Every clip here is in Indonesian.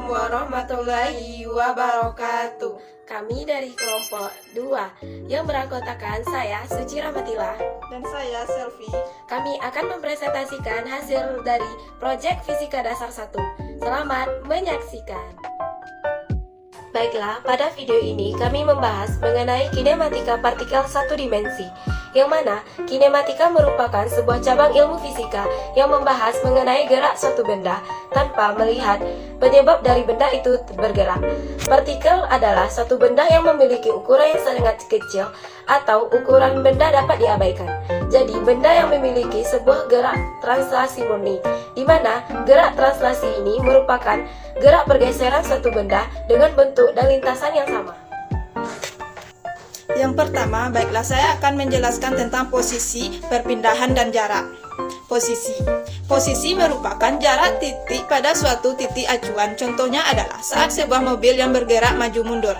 warahmatullahi wabarakatuh. Kami dari kelompok 2 yang beranggotakan saya Suci Rahmatila dan saya Selfie. Kami akan mempresentasikan hasil dari proyek Fisika Dasar 1. Selamat menyaksikan. Baiklah, pada video ini kami membahas mengenai kinematika partikel satu dimensi, yang mana kinematika merupakan sebuah cabang ilmu fisika yang membahas mengenai gerak suatu benda tanpa melihat penyebab dari benda itu bergerak. Partikel adalah suatu benda yang memiliki ukuran yang sangat kecil atau ukuran benda dapat diabaikan. Jadi, benda yang memiliki sebuah gerak translasi murni, di mana gerak translasi ini merupakan gerak pergeseran suatu benda dengan bentuk dan lintasan yang sama. Yang pertama, baiklah saya akan menjelaskan tentang posisi, perpindahan, dan jarak. Posisi merupakan jarak titik pada suatu titik acuan. Contohnya adalah saat sebuah mobil yang bergerak maju mundur.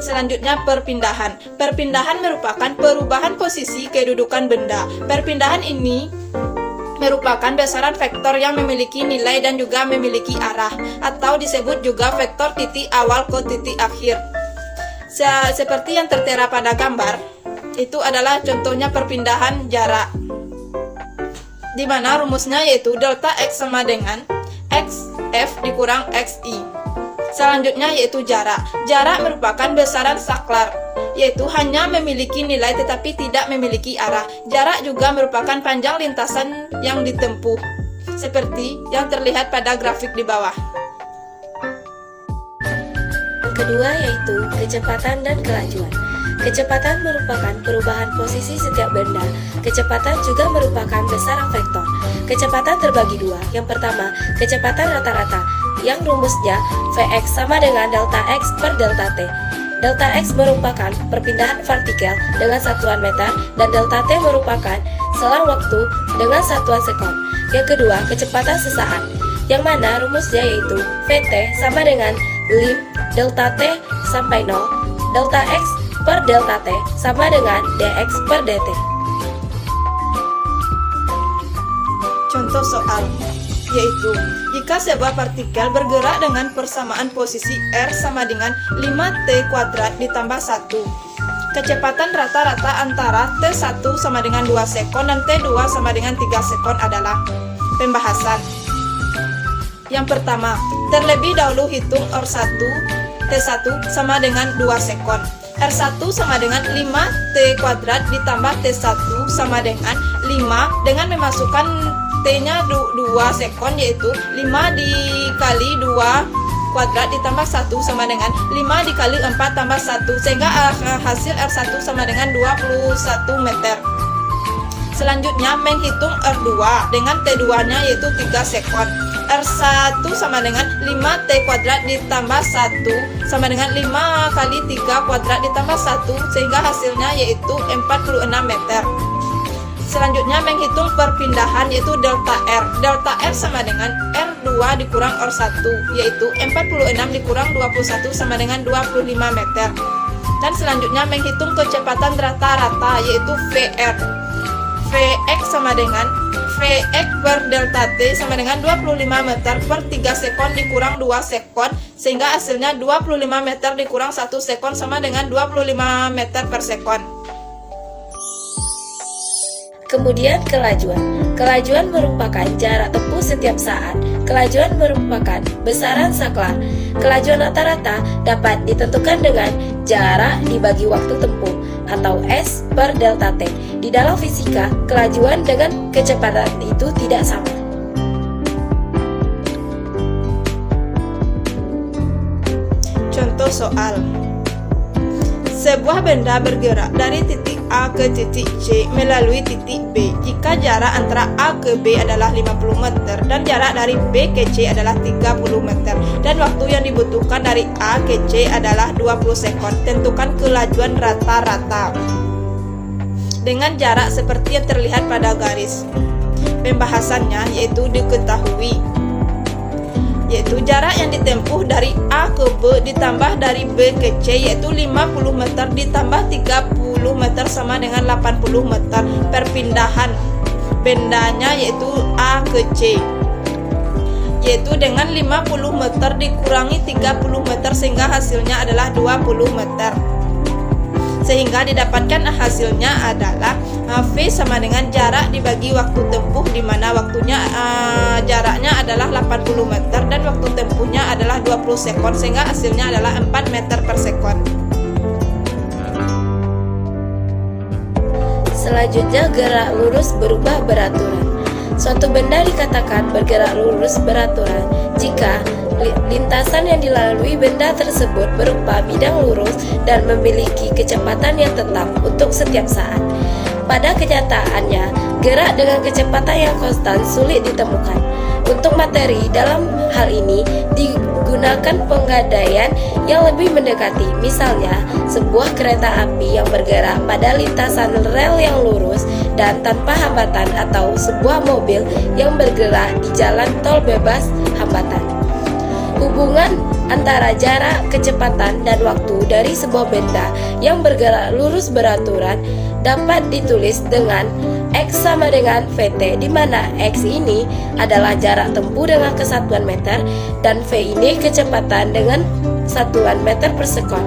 Selanjutnya, perpindahan. Perpindahan merupakan perubahan posisi kedudukan benda. Perpindahan ini merupakan besaran vektor yang memiliki nilai dan juga memiliki arah, atau disebut juga vektor titik awal ke titik akhir. Seperti yang tertera pada gambar, itu adalah contohnya perpindahan jarak, di mana rumusnya yaitu delta x sama dengan xf dikurang xi. Selanjutnya yaitu jarak. Jarak merupakan besaran saklar, yaitu hanya memiliki nilai tetapi tidak memiliki arah. Jarak juga merupakan panjang lintasan yang ditempuh, seperti yang terlihat pada grafik di bawah. Kedua yaitu kecepatan dan kelajuan. Kecepatan merupakan perubahan posisi setiap benda. Kecepatan juga merupakan besaran vektor. Kecepatan terbagi dua. Yang pertama, kecepatan rata-rata, yang rumusnya Vx sama dengan delta x per delta t. Delta x merupakan perpindahan partikel dengan satuan meter, dan delta t merupakan selang waktu dengan satuan sekon. Yang kedua, kecepatan sesaat, yang mana rumusnya yaitu Vt sama dengan lim delta t sampai 0, delta x per delta t sama dengan dx per dt. Contoh soal yaitu, jika sebuah partikel bergerak dengan persamaan posisi r sama dengan 5t kuadrat ditambah 1, kecepatan rata-rata antara t1 sama dengan 2 sekon dan t2 sama dengan 3 sekon adalah. Pembahasan. Yang pertama, terlebih dahulu hitung R1, T1 sama dengan 2 sekon. R1 sama dengan 5T kuadrat ditambah T1 sama dengan 5 dengan memasukkan T-nya 2 sekon, yaitu 5 dikali 2 kuadrat ditambah 1 sama dengan 5 dikali 4 tambah 1, sehingga hasil R1 sama dengan 21 meter. Selanjutnya menghitung R2 dengan T2-nya yaitu 3 sekon. R1 sama dengan 5T kuadrat ditambah 1 sama dengan 5 kali 3 kuadrat ditambah 1, sehingga hasilnya yaitu 46 meter. Selanjutnya menghitung perpindahan yaitu delta R. Delta R sama dengan R2 dikurang R1, yaitu 46 dikurang 21 sama dengan 25 meter. Dan selanjutnya menghitung kecepatan rata-rata yaitu VR. Vx sama dengan Vx per delta t sama dengan 25 meter per 3 sekon dikurang 2 sekon, sehingga hasilnya 25 meter dikurang 1 sekon sama dengan 25 meter per sekon. Kemudian kelajuan. Kelajuan merupakan jarak tempuh setiap saat. Kelajuan merupakan besaran saklar. Kelajuan rata-rata dapat ditentukan dengan jarak dibagi waktu tempuh, atau S per delta T. Di dalam fisika, kelajuan dengan kecepatan itu tidak sama. Contoh soal. Sebuah benda bergerak dari titik A ke titik C melalui titik B jika jarak antara A ke B adalah 50 meter dan jarak dari B ke C adalah 30 meter, dan waktu yang dibutuhkan dari A ke C adalah 20 sekon. Tentukan kelajuan rata-rata dengan jarak seperti yang terlihat pada garis. Pembahasannya yaitu diketahui, yaitu jarak yang ditempuh dari A ke B ditambah dari B ke C yaitu 50 meter ditambah 30 meter sama dengan 80 meter. Perpindahan bendanya yaitu A ke C. yaitu dengan 50 meter dikurangi 30 meter sehingga hasilnya adalah 20 meter. Sehingga didapatkan hasilnya adalah V sama dengan jarak dibagi waktu tempuh, di mana waktunya jaraknya adalah 80 meter dan waktu tempuhnya adalah 20 sekon, sehingga hasilnya adalah 4 meter per sekon. Selanjutnya, gerak lurus berubah beraturan. Suatu benda dikatakan bergerak lurus beraturan jika lintasan yang dilalui benda tersebut berupa bidang lurus dan memiliki kecepatan yang tetap untuk setiap saat. Pada kenyataannya, gerak dengan kecepatan yang konstan sulit ditemukan. Untuk materi dalam hal ini digunakan penggadaian yang lebih mendekati. Misalnya, sebuah kereta api yang bergerak pada lintasan rel yang lurus dan tanpa hambatan, atau sebuah mobil yang bergerak di jalan tol bebas hambatan. Hubungan antara jarak, kecepatan, dan waktu dari sebuah benda yang bergerak lurus beraturan dapat ditulis dengan X sama dengan VT, di mana X ini adalah jarak tempuh dengan kesatuan meter dan V ini kecepatan dengan satuan meter per sekon.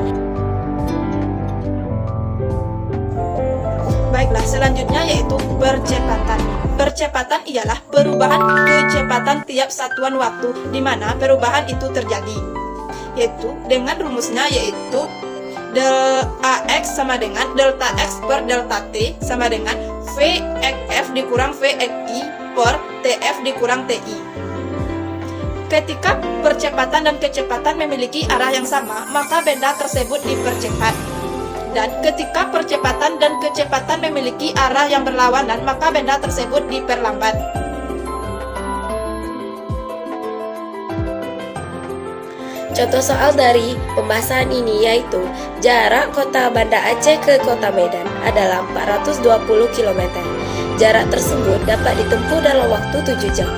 Baiklah, selanjutnya yaitu percepatan. Percepatan ialah perubahan kecepatan tiap satuan waktu di mana perubahan itu terjadi, yaitu dengan rumusnya yaitu AX sama dengan delta X per delta T sama dengan VXF dikurang VXI per TF dikurang TI. Ketika percepatan dan kecepatan memiliki arah yang sama, maka benda tersebut dipercepat. Dan ketika percepatan dan kecepatan memiliki arah yang berlawanan, maka benda tersebut diperlambat. Contoh soal dari pembahasan ini yaitu jarak kota Banda Aceh ke kota Medan adalah 420 km. Jarak tersebut dapat ditempuh dalam waktu 7 jam.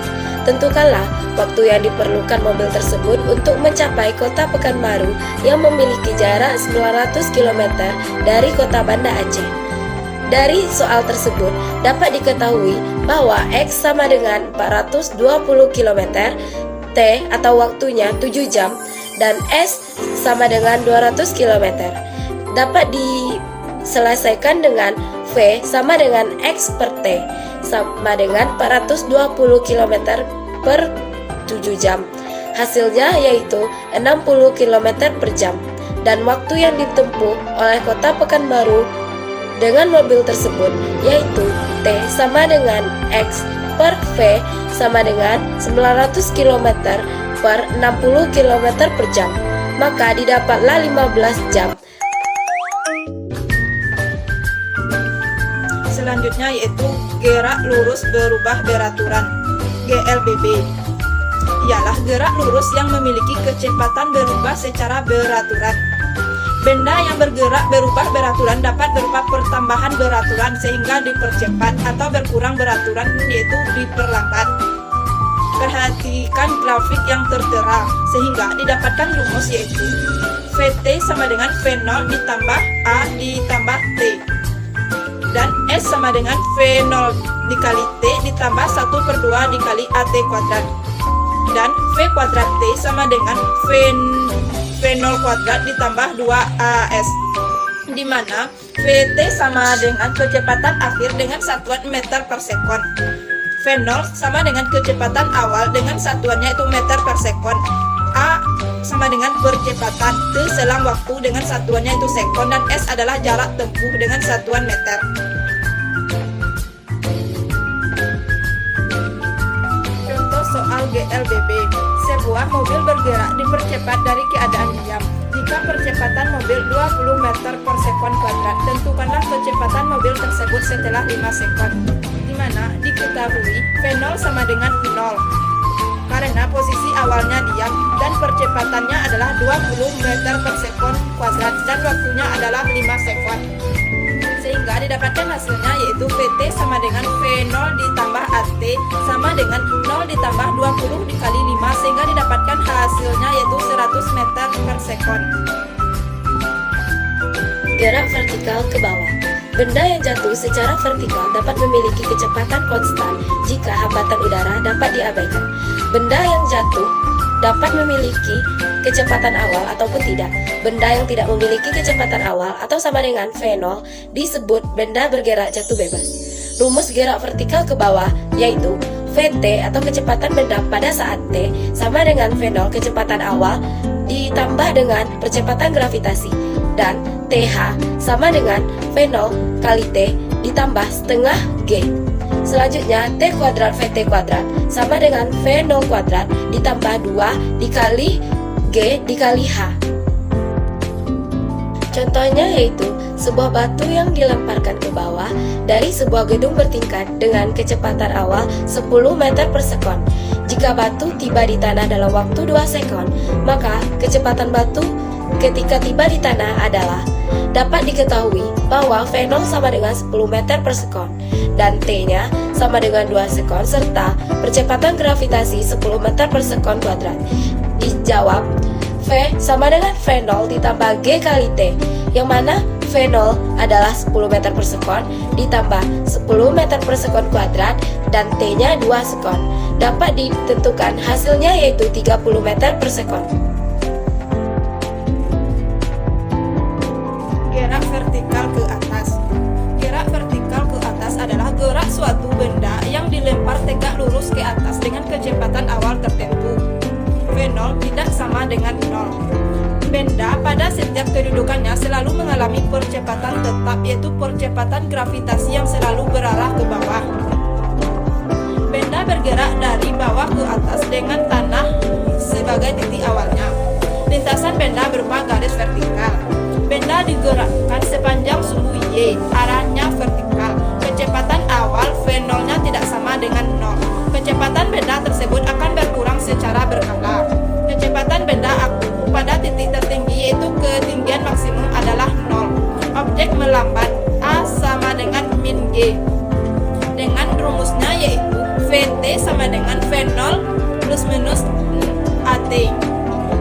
Tentukanlah waktu yang diperlukan mobil tersebut untuk mencapai kota Pekanbaru yang memiliki jarak 900 km dari kota Banda Aceh. Dari soal tersebut dapat diketahui bahwa X sama dengan 420 km, T atau waktunya 7 jam, dan S sama dengan 200 km. Dapat diselesaikan dengan V sama dengan X per T sama dengan 420 km per 7 jam. Hasilnya yaitu 60 km per jam. Dan waktu yang ditempuh oleh kota Pekanbaru dengan mobil tersebut yaitu T sama dengan X per V sama dengan 900 km per 60 km per jam. Maka didapatlah 15 jam. Selanjutnya yaitu gerak lurus berubah beraturan, GLBB. Ialah gerak lurus yang memiliki kecepatan berubah secara beraturan. Benda yang bergerak berubah beraturan dapat berupa pertambahan beraturan sehingga dipercepat atau berkurang beraturan yaitu diperlambat. Perhatikan grafik yang tertera sehingga didapatkan rumus yaitu VT sama dengan V0 ditambah A ditambah T, dan S sama dengan V0 dikali T ditambah 1/2 dikali AT kuadrat, dan V kuadrat T sama dengan V0 kuadrat ditambah 2AS, di mana VT sama dengan kecepatan akhir dengan satuan meter per sekon. V0 sama dengan kecepatan awal dengan satuannya itu meter per sekon. A sama dengan percepatan T selang waktu dengan satuannya itu sekon, dan S adalah jarak tempuh dengan satuan meter. Contoh soal GLBB. Sebuah mobil bergerak dipercepat dari keadaan diam. Jika percepatan mobil 20 meter per sekon kuadrat, tentukanlah kecepatan mobil tersebut setelah 5 sekon, di mana diketahui V0 sama dengan 0 karena posisi awalnya diam dan percepatannya adalah 20 meter per sekon kuadrat dan waktunya adalah 5 sekon. Sehingga didapatkan hasilnya yaitu VT sama dengan V0 ditambah AT sama dengan 0 ditambah 20 dikali 5 sehingga didapatkan hasilnya yaitu 100 meter per sekon. Gerak vertikal ke bawah. Benda yang jatuh secara vertikal dapat memiliki kecepatan konstan jika hambatan udara dapat diabaikan. Benda yang jatuh dapat memiliki kecepatan awal ataupun tidak. Benda yang tidak memiliki kecepatan awal atau sama dengan V0 disebut benda bergerak jatuh bebas. Rumus gerak vertikal ke bawah yaitu Vt atau kecepatan benda pada saat T sama dengan V0 kecepatan awal ditambah dengan percepatan gravitasi, dan TH sama dengan V0 kali T ditambah setengah G. Selanjutnya T kuadrat Vt kuadrat sama dengan V0 kuadrat ditambah 2 dikali G dikali H. Contohnya yaitu sebuah batu yang dilemparkan ke bawah dari sebuah gedung bertingkat dengan kecepatan awal 10 meter per sekon. Jika batu tiba di tanah dalam waktu 2 sekon, maka kecepatan batu ketika tiba di tanah adalah, dapat diketahui bahwa V0 sama dengan 10 meter per sekon dan T-nya sama dengan 2 sekon serta percepatan gravitasi 10 meter per sekon kuadrat. Dijawab, V sama dengan V0 ditambah G kali T, yang mana V0 adalah 10 meter per sekon ditambah 10 meter per sekon kuadrat dan T-nya 2 sekon. Dapat ditentukan hasilnya yaitu 30 meter per sekon. Gerak vertikal ke atas. Gerak vertikal ke atas adalah gerak suatu benda yang dilempar tegak lurus ke atas dengan kecepatan awal tertentu. V0 tidak sama dengan 0. Benda pada setiap kedudukannya selalu mengalami percepatan tetap, yaitu percepatan gravitasi yang selalu berarah ke bawah. Benda bergerak dari bawah ke atas dengan tanah sebagai titik awalnya. Lintasan benda berupa garis vertikal. Benda digerakkan sepanjang sumbu Y, arahnya vertikal. Kecepatan awal V0-nya tidak sama dengan 0. Kecepatan benda tersebut akan berkurang secara berkala. Kecepatan benda pada titik tertinggi yaitu ketinggian maksimum adalah 0. Objek melambat A sama dengan min G. Dengan rumusnya yaitu Vt sama dengan V0 plus minus AT.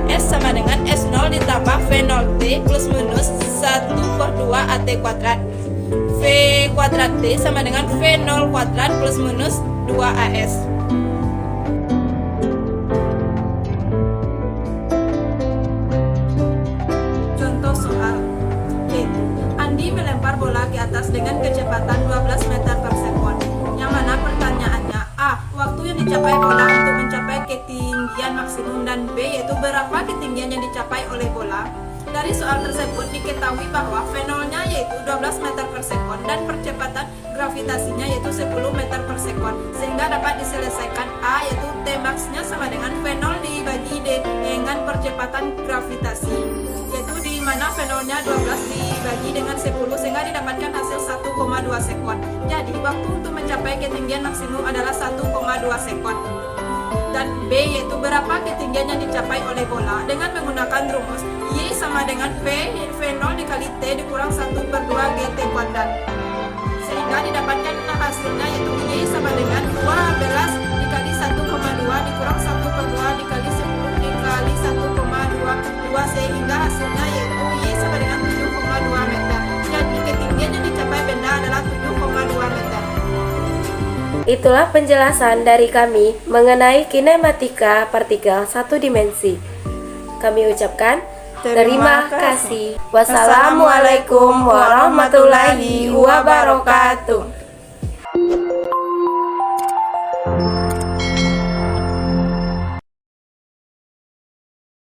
S sama dengan S0 ditambah V0T plus minus 1/2 AT kuadrat. V kuadrat T sama dengan V0 kuadrat plus minus 2AS. Contoh soal, yaitu Andi melempar bola ke atas dengan kecepatan 12 meter per sekon. Yang mana pertanyaannya A. Waktu yang dicapai bola untuk mencapai ketinggian maksimum, dan B. Yaitu berapa ketinggian yang dicapai oleh bola. Dari soal tersebut diketahui bahwa V0-nya yaitu 12 meter per sekon dan percepatan gravitasinya yaitu 10 meter per sekon, sehingga dapat diselesaikan A yaitu T max-nya sama dengan V0 dibagi D dengan percepatan gravitasi, yaitu di mana V0-nya 12 dibagi dengan 10 sehingga didapatkan hasil 1,2 sekon. Jadi waktu untuk mencapai ketinggian maksimum adalah 1,2 sekon. Dan B yaitu berapa ketinggian yang dicapai oleh bola dengan menggunakan rumus Y sama dengan V0 dikali T dikurang 1/2 GT kuadrat, sehingga didapatkan hasilnya yaitu Y sama dengan 12 dikali 1,2 dikurang 1/2 dikali 10 dikali 1,22, sehingga hasilnya yaitu Y sama dengan 7,2 meter. Jadi ketinggian yang dicapai benda adalah 7,2 meter. Itulah penjelasan dari kami mengenai kinematika partikel satu dimensi. Kami ucapkan terima kasih. Wassalamualaikum warahmatullahi wabarakatuh.